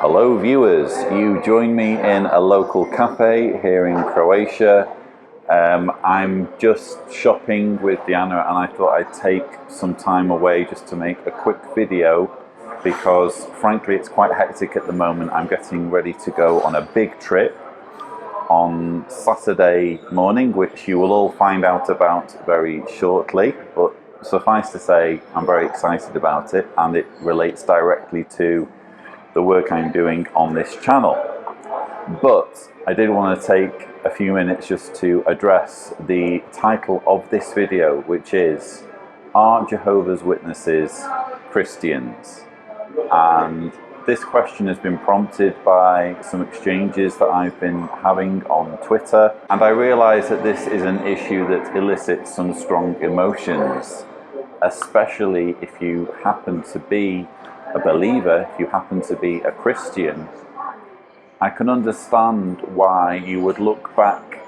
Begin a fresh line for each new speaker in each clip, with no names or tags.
Hello viewers, you join me in a local cafe here in Croatia. I'm just shopping with Diana and I thought I'd take some time away just to make a quick video because frankly it's quite hectic at the moment. I'm getting ready to go on a big trip on Saturday morning, which you will all find out about very shortly, but suffice to say I'm very excited about it, and it relates directly to the work I'm doing on this channel. But I did want to take a few minutes just to address the title of this video, which is, Are Jehovah's Witnesses Christians? And this question has been prompted by some exchanges that I've been having on Twitter, and I realise that this is an issue that elicits some strong emotions, especially if you happen to be a believer, if you happen to be a Christian. I can understand why you would look back,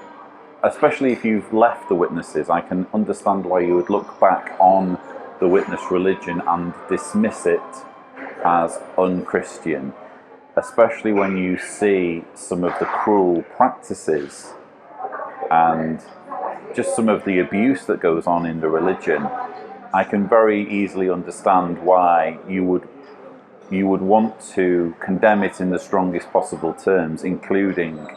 especially if you've left the witnesses, I can understand why you would look back on the witness religion and dismiss it as unchristian, especially when you see some of the cruel practices and just some of the abuse that goes on in the religion. I can very easily understand why you would want to condemn it in the strongest possible terms, including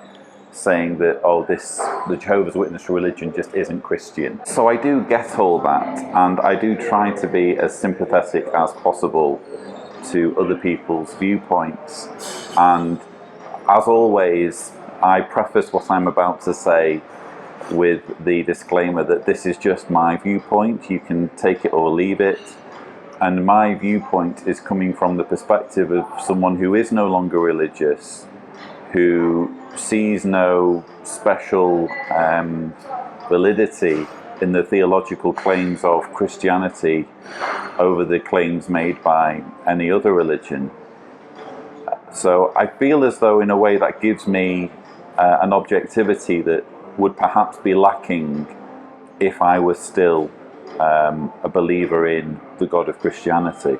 saying that, oh, the Jehovah's Witness religion just isn't Christian. So I do get all that, and I do try to be as sympathetic as possible to other people's viewpoints. And as always, I preface what I'm about to say with the disclaimer that this is just my viewpoint. You can take it or leave it. And my viewpoint is coming from the perspective of someone who is no longer religious, who sees no special validity in the theological claims of Christianity over the claims made by any other religion. So I feel as though in a way that gives me an objectivity that would perhaps be lacking if I was still a believer in the God of Christianity.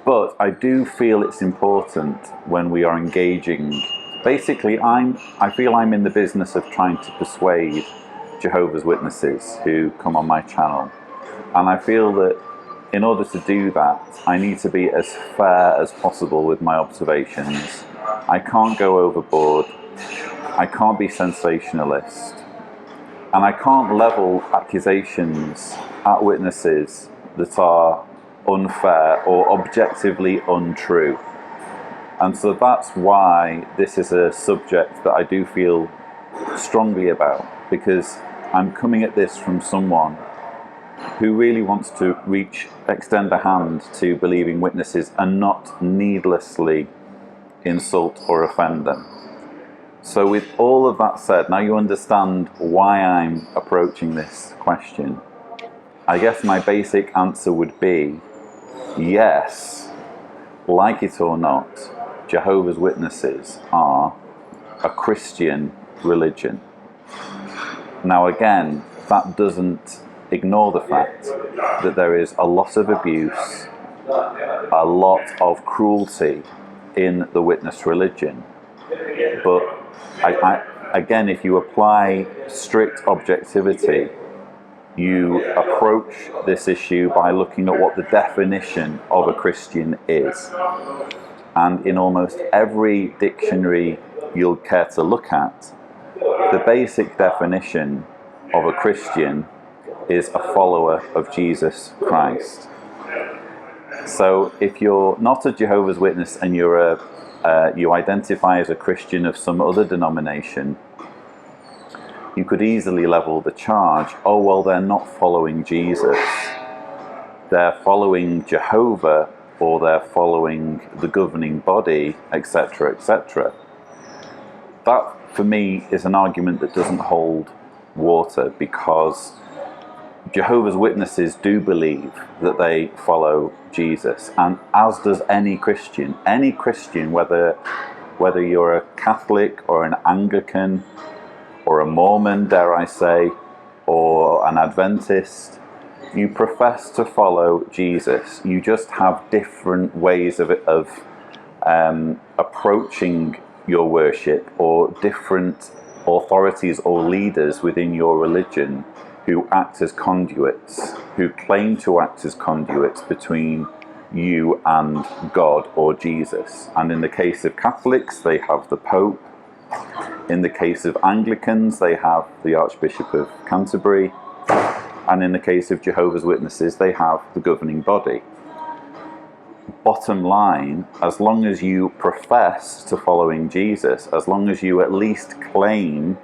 But I do feel it's important when we are engaging. Basically, I feel I'm in the business of trying to persuade Jehovah's Witnesses who come on my channel. And I feel that in order to do that, I need to be as fair as possible with my observations. I can't go overboard. I can't be sensationalist. And I can't level accusations at witnesses that are unfair or objectively untrue. And so that's why this is a subject that I do feel strongly about, because I'm coming at this from someone who really wants to extend a hand to believing witnesses and not needlessly insult or offend them. So with all of that said, now you understand why I'm approaching this question. I guess my basic answer would be, yes, like it or not, Jehovah's Witnesses are a Christian religion. Now again, that doesn't ignore the fact that there is a lot of abuse, a lot of cruelty in the witness religion. But again, if you apply strict objectivity, you approach this issue by looking at what the definition of a Christian is. And in almost every dictionary you'll care to look at, the basic definition of a Christian is a follower of Jesus Christ. So if you're not a Jehovah's Witness and you identify as a Christian of some other denomination, you could easily level the charge, oh well, they're not following Jesus, they're following Jehovah, or they're following the governing body, etc., etc. That, for me, is an argument that doesn't hold water, because Jehovah's Witnesses do believe that they follow Jesus, and as does any Christian. Any Christian, whether you're a Catholic or an Anglican or a Mormon, dare I say, or an Adventist, you profess to follow Jesus. You just have different ways of approaching your worship, or different authorities or leaders within your religion who act as conduits, who claim to act as conduits between you and God or Jesus. And in the case of Catholics, they have the Pope. In the case of Anglicans, they have the Archbishop of Canterbury. And in the case of Jehovah's Witnesses, they have the governing body. Bottom line, as long as you profess to following Jesus, as long as you at least claim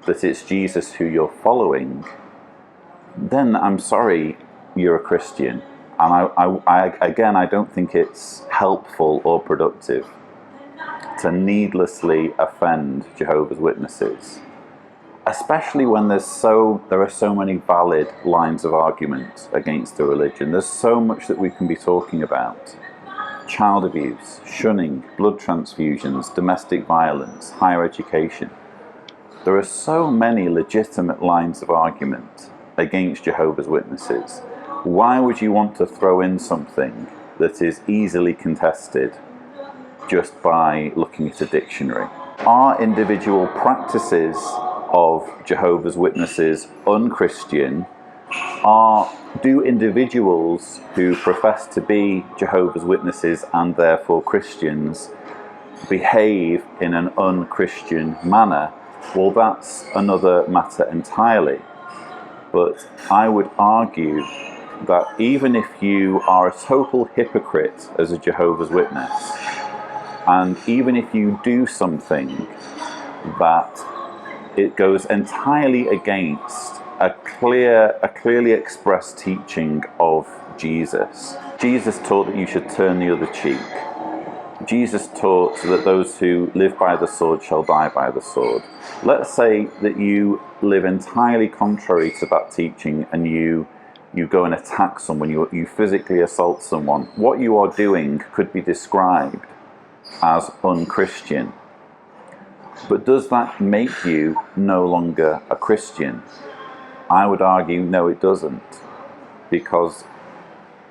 that it's Jesus who you're following, then I'm sorry, you're a Christian. And I don't think it's helpful or productive to needlessly offend Jehovah's Witnesses, especially when there are so many valid lines of argument against the religion. There's so much that we can be talking about. Child abuse, shunning, blood transfusions, domestic violence, higher education. There are so many legitimate lines of argument against Jehovah's Witnesses. Why would you want to throw in something that is easily contested just by looking at a dictionary? Are individual practices of Jehovah's Witnesses unchristian? Do individuals who profess to be Jehovah's Witnesses and therefore Christians behave in an unchristian manner? Well, that's another matter entirely. But I would argue that even if you are a total hypocrite as a Jehovah's Witness, and even if you do something that it goes entirely against a clearly expressed teaching of Jesus. Jesus taught that you should turn the other cheek. Jesus taught that those who live by the sword shall die by the sword. Let's say that you live entirely contrary to that teaching, and you go and attack someone, you physically assault someone. What you are doing could be described as unchristian. But does that make you no longer a Christian? I would argue no, it doesn't. Because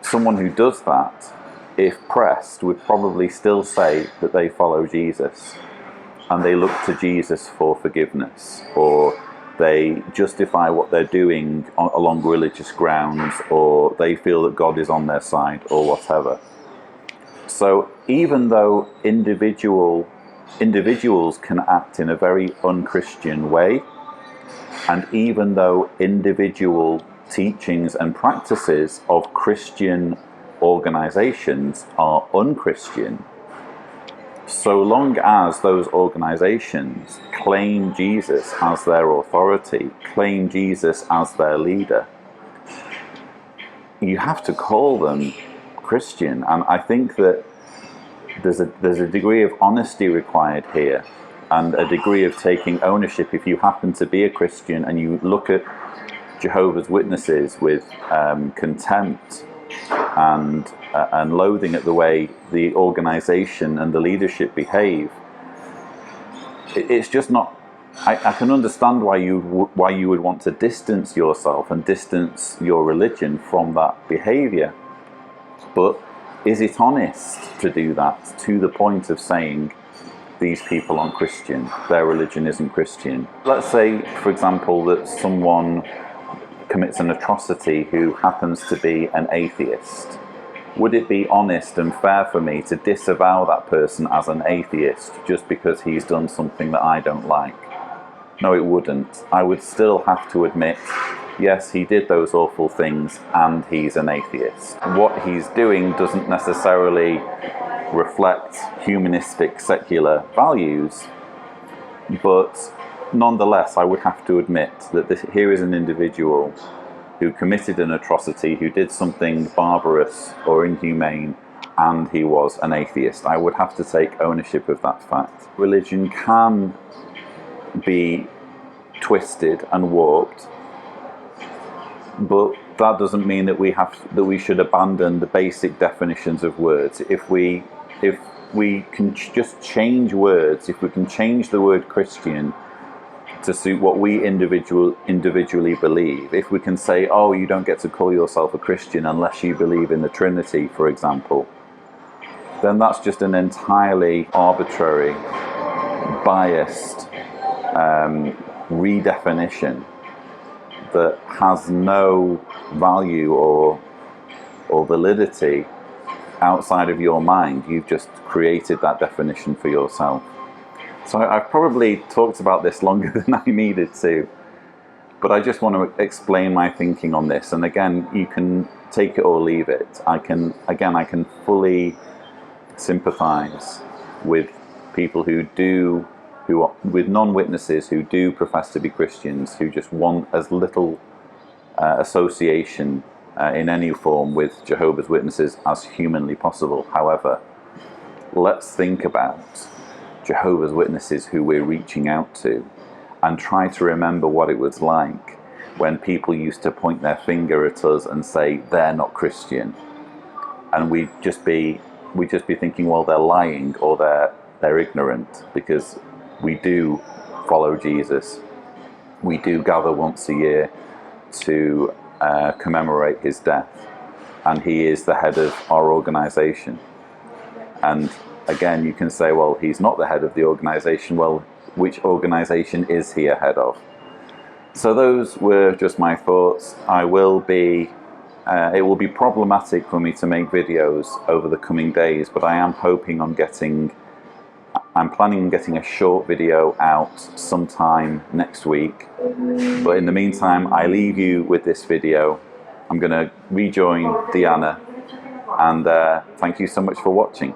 someone who does that, if pressed, would probably still say that they follow Jesus, and they look to Jesus for forgiveness, or they justify what they're doing along religious grounds, or they feel that God is on their side, or whatever. So even though individuals can act in a very unchristian way, and even though individual teachings and practices of Christian organizations are unchristian, so long as those organizations claim Jesus as their authority, claim Jesus as their leader, you have to call them Christian. And I think that there's a degree of honesty required here, and a degree of taking ownership. If you happen to be a Christian and you look at Jehovah's Witnesses with contempt and loathing at the way the organization and the leadership behave, it's just not. I can understand why you would want to distance yourself and distance your religion from that behavior. But is it honest to do that to the point of saying these people aren't Christian, their religion isn't Christian? Let's say, for example, that someone commits an atrocity who happens to be an atheist. Would it be honest and fair for me to disavow that person as an atheist just because he's done something that I don't like? No, it wouldn't. I would still have to admit, yes, he did those awful things and he's an atheist. What he's doing doesn't necessarily reflect humanistic secular values, but nonetheless I would have to admit that here is an individual who committed an atrocity, who did something barbarous or inhumane, and he was an atheist. I would have to take ownership of that fact. Religion can be twisted and warped, but that doesn't mean that we should abandon the basic definitions of words. If we can just change words, if we can change the word Christian to suit what we individually believe, if we can say, oh, you don't get to call yourself a Christian unless you believe in the Trinity, for example, then that's just an entirely arbitrary, biased redefinition that has no value or validity outside of your mind. You've just created that definition for yourself. So I've probably talked about this longer than I needed to, but I just want to explain my thinking on this. And again, you can take it or leave it. I can fully sympathize with people with non-witnesses who do profess to be Christians, who just want as little association in any form with Jehovah's Witnesses as humanly possible. However, let's think about Jehovah's Witnesses who we're reaching out to and try to remember what it was like when people used to point their finger at us and say they're not Christian, and we'd just be thinking, well, they're lying or they're ignorant, because we do follow Jesus. We do gather once a year to commemorate his death, and he is the head of our organization. And again, you can say, well, he's not the head of the organization. Well, which organization is he a head of? So those were just my thoughts. It will be problematic for me to make videos over the coming days, but I'm planning on getting a short video out sometime next week. But in the meantime, I leave you with this video. I'm going to rejoin Diana, and thank you so much for watching.